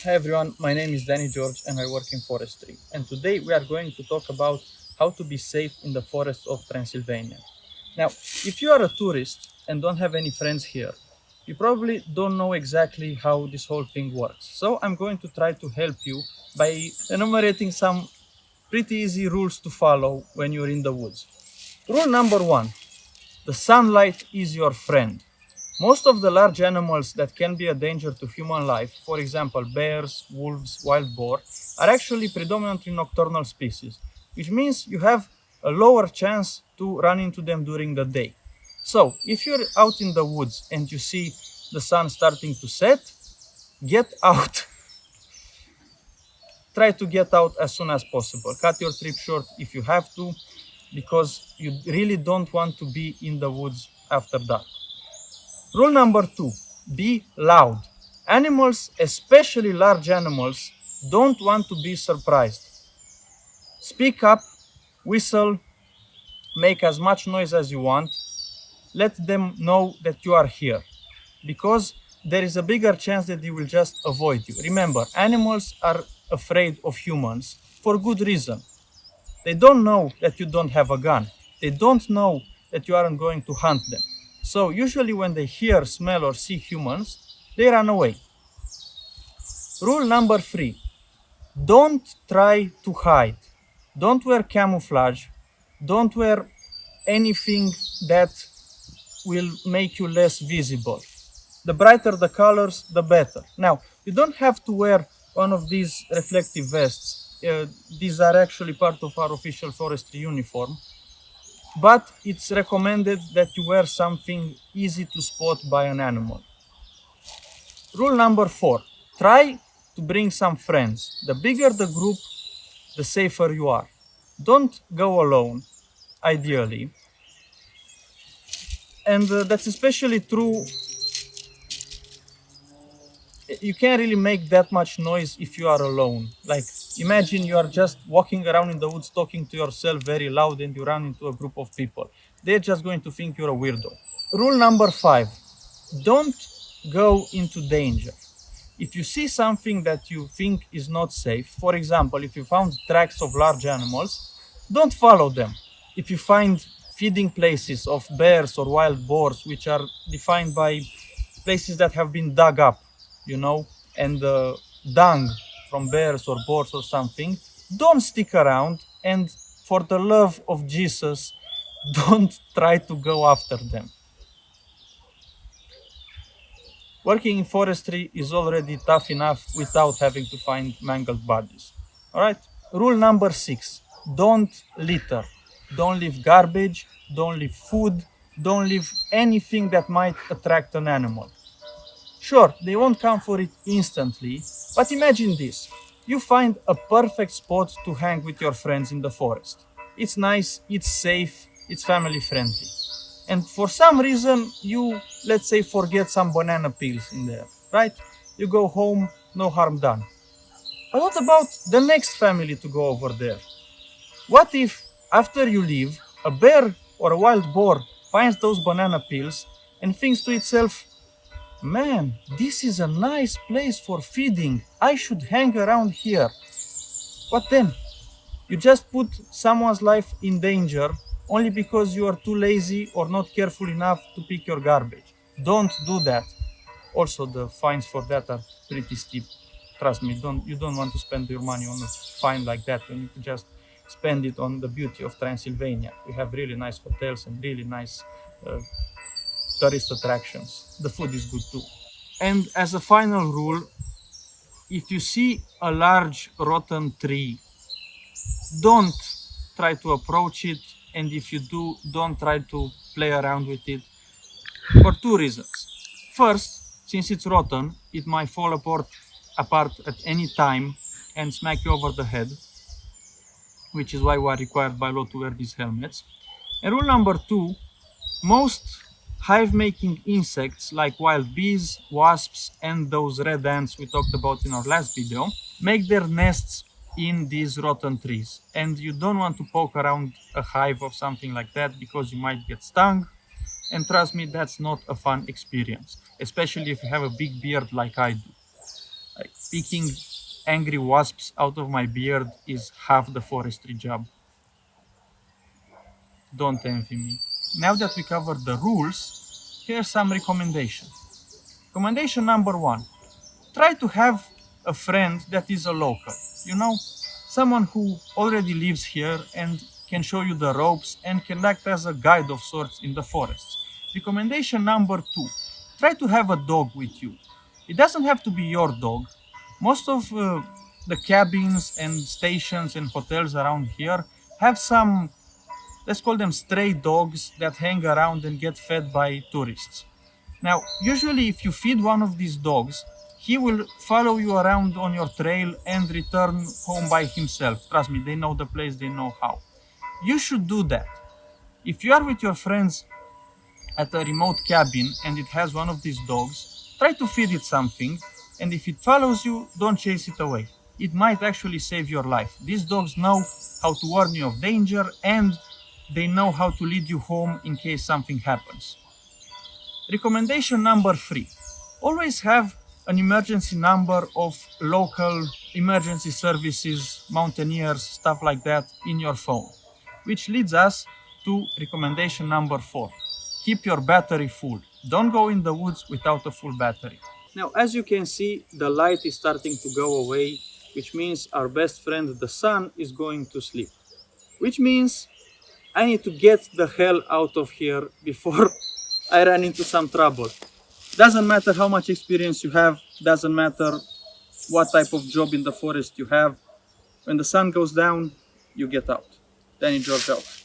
Hi everyone, my name is Danny George and I work in forestry. And today we are going to talk about how to be safe in the forests of Transylvania. Now, if you are a tourist and don't have any friends here, you probably don't know exactly how this whole thing works. So I'm going to try to help you by enumerating some pretty easy rules to follow when you're in the woods. Rule number one: the sunlight is your friend. Most of the large animals that can be a danger to human life, for example bears, wolves, wild boar, are actually predominantly nocturnal species, which means you have a lower chance to run into them during the day. So, if you're out in the woods and you see the sun starting to set, get out. Try to get out as soon as possible. Cut your trip short if you have to, because you really don't want to be in the woods after dark. Rule number two: be loud. Animals, especially large animals, don't want to be surprised. Speak up, whistle, make as much noise as you want. Let them know that you are here, because there is a bigger chance that they will just avoid you. Remember, animals are afraid of humans for good reason. They don't know that you don't have a gun. They don't know that you aren't going to hunt them. So usually when they hear, smell, or see humans, they run away. Rule number three: don't try to hide. Don't wear camouflage. Don't wear anything that will make you less visible. The brighter the colors, the better. Now, you don't have to wear one of these reflective vests. These are actually part of our official forestry uniform, but it's recommended that you wear something easy to spot by an animal. Rule number four: try to bring some friends. The bigger the group, the safer you are. Don't go alone, ideally. And that's especially true. You can't really make that much noise if you are alone. Like, imagine you are just walking around in the woods talking to yourself very loud and you run into a group of people. They're just going to think you're a weirdo. Rule number five: don't go into danger. If you see something that you think is not safe, for example, if you found tracks of large animals, don't follow them. If you find feeding places of bears or wild boars, which are defined by places that have been dug up, and dung from bears or boars or something, don't stick around, and for the love of Jesus, don't try to go after them. Working in forestry is already tough enough without having to find mangled bodies. All right? Rule number six: don't litter. Don't leave garbage, don't leave food, don't leave anything that might attract an animal. Sure, they won't come for it instantly, but imagine this. You find a perfect spot to hang with your friends in the forest. It's nice, it's safe, it's family friendly. And for some reason, you, let's say, forget some banana peels in there, right? You go home, no harm done. But what about the next family to go over there? What if, after you leave, a bear or a wild boar finds those banana peels and thinks to itself, man, this is a nice place for feeding. I should hang around here. What then? You just put someone's life in danger only because you are too lazy or not careful enough to pick your garbage. Don't do that. Also, the fines for that are pretty steep. Trust me, you don't want to spend your money on a fine like that when you could just spend it on the beauty of Transylvania. We have really nice hotels and really nice tourist attractions. The food is good too. And as a final rule, if you see a large rotten tree, don't try to approach it, and if you do, don't try to play around with it, for two reasons. First, since it's rotten, it might fall apart at any time and smack you over the head, which is why we are required by law to wear these helmets. And rule number two: most hive-making insects like wild bees, wasps, and those red ants we talked about in our last video make their nests in these rotten trees. And you don't want to poke around a hive or something like that because you might get stung. And trust me, that's not a fun experience, especially if you have a big beard like I do. Like, picking angry wasps out of my beard is half the forestry job. Don't envy me. Now that we covered the rules, here's some recommendation. Recommendation number 1. Try to have a friend that is a local. You know, someone who already lives here and can show you the ropes and can act as a guide of sorts in the forests. Recommendation number 2. Try to have a dog with you. It doesn't have to be your dog. Most of the cabins and stations and hotels around here have some, let's call them stray dogs, that hang around and get fed by tourists. Now, usually if you feed one of these dogs, he will follow you around on your trail and return home by himself. Trust me, they know the place, they know how. You should do that. If you are with your friends at a remote cabin and it has one of these dogs, try to feed it something, and if it follows you, don't chase it away. It might actually save your life. These dogs know how to warn you of danger, and they know how to lead you home in case something happens. Recommendation number 3. Always have an emergency number of local emergency services, mountaineers, stuff like that in your phone. Which leads us to recommendation number 4. Keep your battery full. Don't go in the woods without a full battery. Now, as you can see, the light is starting to go away, which means our best friend, the sun, is going to sleep. Which means I need to get the hell out of here before I run into some trouble. Doesn't matter how much experience you have, doesn't matter what type of job in the forest you have. When the sun goes down, you get out. Danny George out.